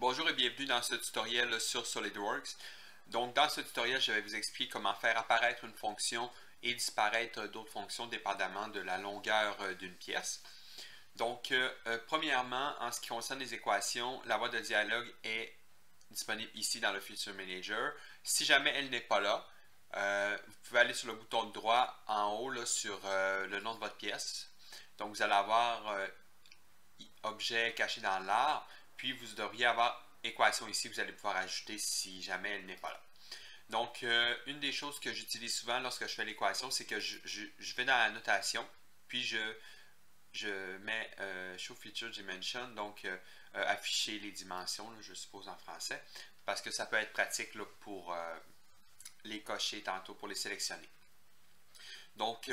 Bonjour et bienvenue dans ce tutoriel sur SolidWorks. Donc dans ce tutoriel, je vais vous expliquer comment faire apparaître une fonction et disparaître d'autres fonctions dépendamment de la longueur d'une pièce. Donc premièrement, en ce qui concerne les équations, la boîte de dialogue est disponible ici dans le Feature Manager. Si jamais elle n'est pas là, vous pouvez aller sur le bouton droit en haut là, sur le nom de votre pièce. Donc vous allez avoir objet caché dans l'art. Puis vous devriez avoir équation ici, vous allez pouvoir ajouter si jamais elle n'est pas là. Donc, une des choses que j'utilise souvent lorsque je fais l'équation, c'est que je vais dans la notation, puis je mets Show Feature Dimension, donc afficher les dimensions, là, je suppose en français, parce que ça peut être pratique là, pour les cocher tantôt, pour les sélectionner. Donc,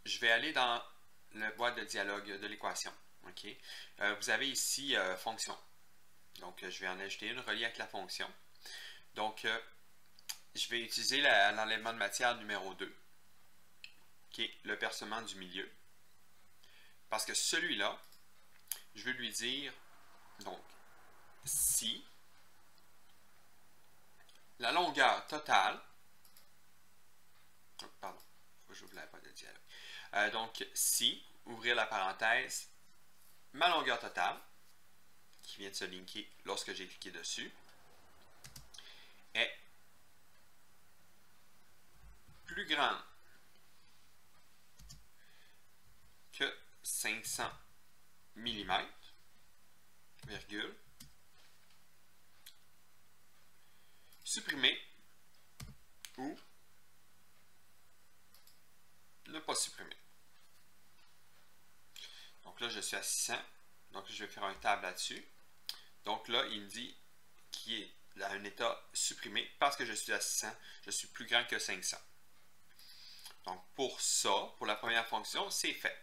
je vais aller dans la boîte de dialogue de l'équation. Okay? Vous avez ici fonction. Donc, je vais en ajouter une reliée avec la fonction. Donc, je vais utiliser l'enlèvement de matière numéro 2, qui est le percement du milieu. Parce que celui-là, je vais lui dire, donc, si la longueur totale, pardon, faut que j'ouvre la boîte de dialogue. Donc, si, ouvrir la parenthèse, ma longueur totale, qui vient de se linker lorsque j'ai cliqué dessus, est plus grande que 500 mm, virgule, supprimer ou ne pas supprimer. Donc là, je suis à 600, donc je vais faire un tab là-dessus. Donc là, il me dit qu'il est à un état supprimé parce que je suis à 600, je suis plus grand que 500. Donc pour ça, pour la première fonction, c'est fait.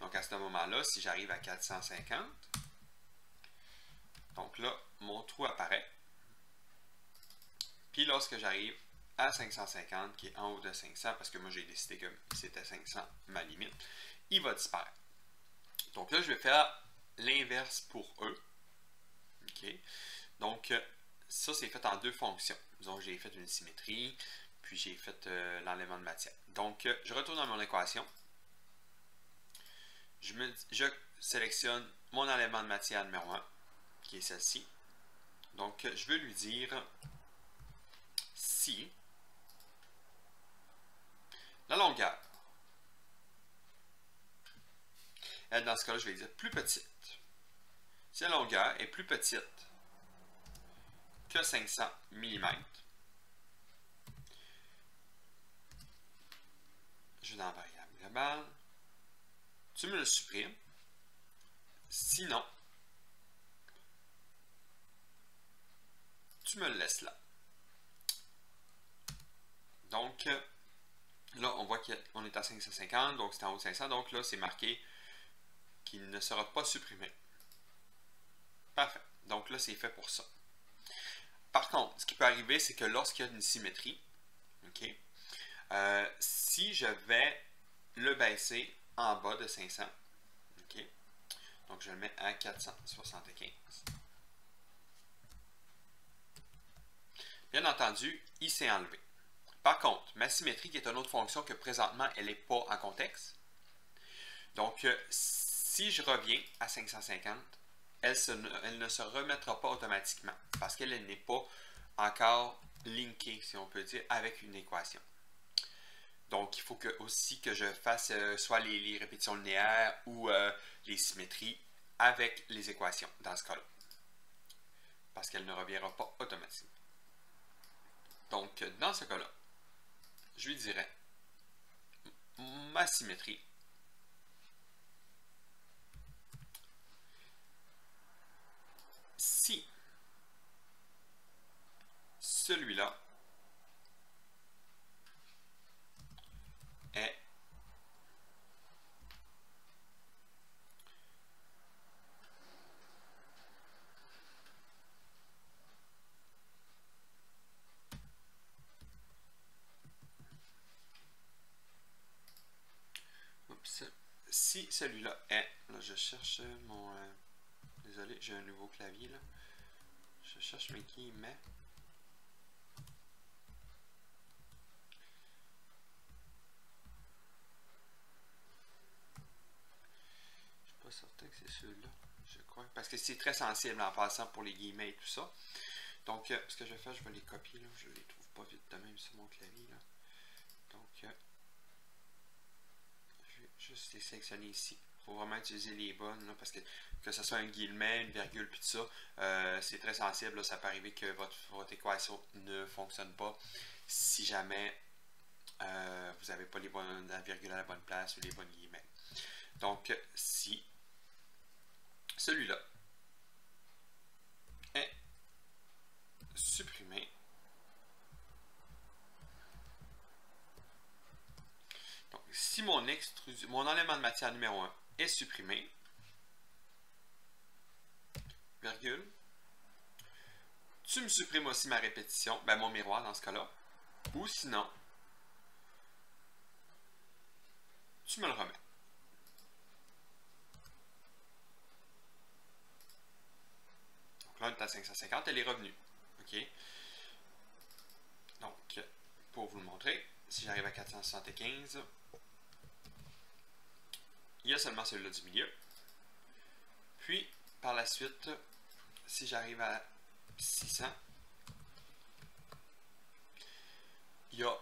Donc à ce moment-là, si j'arrive à 450, donc là, mon trou apparaît. Puis lorsque j'arrive à 550, qui est en haut de 500, parce que moi j'ai décidé que c'était 500 ma limite, il va disparaître. Donc là, je vais faire l'inverse pour eux. Okay. Donc, ça, c'est fait en deux fonctions. Disons, j'ai fait une symétrie, puis j'ai fait l'enlèvement de matière. Donc, je retourne dans mon équation. Je sélectionne mon enlèvement de matière numéro 1, qui est celle-ci. Donc, je veux lui dire si la longueur, dans ce cas-là, je vais dire plus petite. Si la longueur est plus petite que 500 mm, je vais dans la variable globale, tu me le supprimes, sinon, tu me le laisses là. Donc, là, on voit qu'on est à 550, donc c'est en haut de 500, donc là, c'est marqué qu'il ne sera pas supprimé. Parfait. Donc là, c'est fait pour ça. Par contre, ce qui peut arriver, c'est que lorsqu'il y a une symétrie, okay, si je vais le baisser en bas de 500, okay, donc je le mets à 475. Bien entendu, il s'est enlevé. Par contre, ma symétrie, qui est une autre fonction que présentement, elle n'est pas en contexte. Donc, si je reviens à 550, elle ne se remettra pas automatiquement parce qu'elle n'est pas encore linkée, si on peut dire, avec une équation. Donc, il faut aussi que je fasse soit les répétitions linéaires ou les symétries avec les équations dans ce cas-là. Parce qu'elle ne reviendra pas automatiquement. Donc, dans ce cas-là, je lui dirais ma symétrie si celui-là est si celui-là est, là je cherche mon, désolé, j'ai un nouveau clavier là, Je cherche mes guillemets. Je suis pas certain que c'est celui-là. Je crois. Parce que c'est très sensible en passant pour les guillemets et tout ça. Donc, ce que je vais faire, je vais les copier. Là. Je les trouve pas vite de même sur mon clavier. Là. Donc, je vais juste les sélectionner ici. Il faut vraiment utiliser les bonnes. Là, parce que ce soit un guillemet, une virgule, puis tout ça, c'est très sensible. Là. Ça peut arriver que votre équation ne fonctionne pas si jamais vous n'avez pas la virgule à la bonne place ou les bonnes guillemets. Donc, si celui-là est supprimé, donc si mon enlèvement de matière numéro 1 est supprimé, virgule, tu me supprimes aussi ma répétition, ben mon miroir dans ce cas-là, ou sinon, tu me le remets. Donc là, on est à 550, elle est revenue. OK? Donc, pour vous le montrer, si j'arrive à 475, il y a seulement celui-là du milieu. Puis, par la suite, si j'arrive à 600, il y a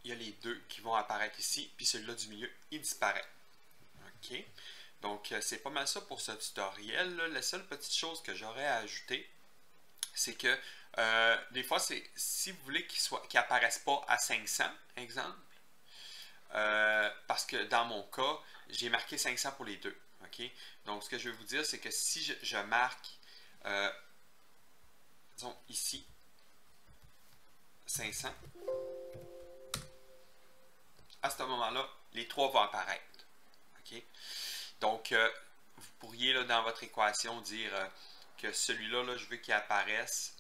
les deux qui vont apparaître ici, puis celui-là du milieu, il disparaît. OK? Donc, c'est pas mal ça pour ce tutoriel. La seule petite chose que j'aurais à ajouter, c'est que des fois, si vous voulez qu'il n'apparaisse pas à 500, exemple, parce que dans mon cas, j'ai marqué 500 pour les deux. Okay? Donc, ce que je vais vous dire, c'est que si je marque, disons ici, 500, à ce moment-là, les trois vont apparaître. Okay? Donc, vous pourriez, là, dans votre équation, dire que celui-là, là, je veux qu'il apparaisse.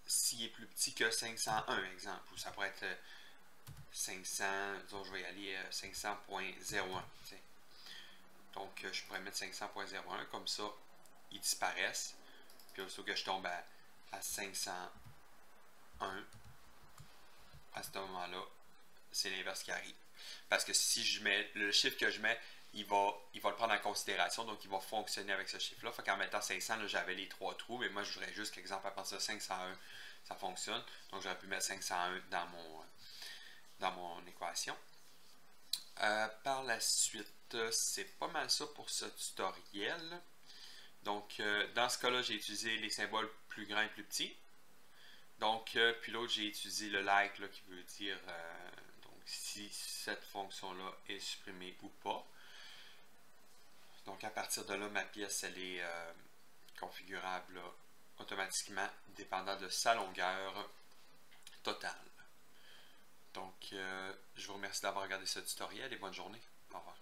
S'il est plus petit que 501, exemple, ou ça pourrait être 500, disons, je vais y aller 500.01. Donc, je pourrais mettre 500.01, comme ça, ils disparaissent. Puis, aussitôt que je tombe à 501, à ce moment-là, c'est l'inverse qui arrive. Parce que si je mets le chiffre que je mets, il va le prendre en considération, donc il va fonctionner avec ce chiffre-là. Fait qu'en mettant 500, j'avais les trois trous, mais moi je voudrais juste qu'exemple, à partir de 501, ça fonctionne. Donc j'aurais pu mettre 501 dans mon équation. Par la suite, c'est pas mal ça pour ce tutoriel. Donc dans ce cas-là, j'ai utilisé les symboles plus grands et plus petits. Donc, puis l'autre, j'ai utilisé le like là, qui veut dire donc si cette fonction-là est supprimée ou pas. Donc, à partir de là, ma pièce, elle est configurable là, automatiquement, dépendant de sa longueur totale. Donc, je vous remercie d'avoir regardé ce tutoriel et bonne journée. Au revoir.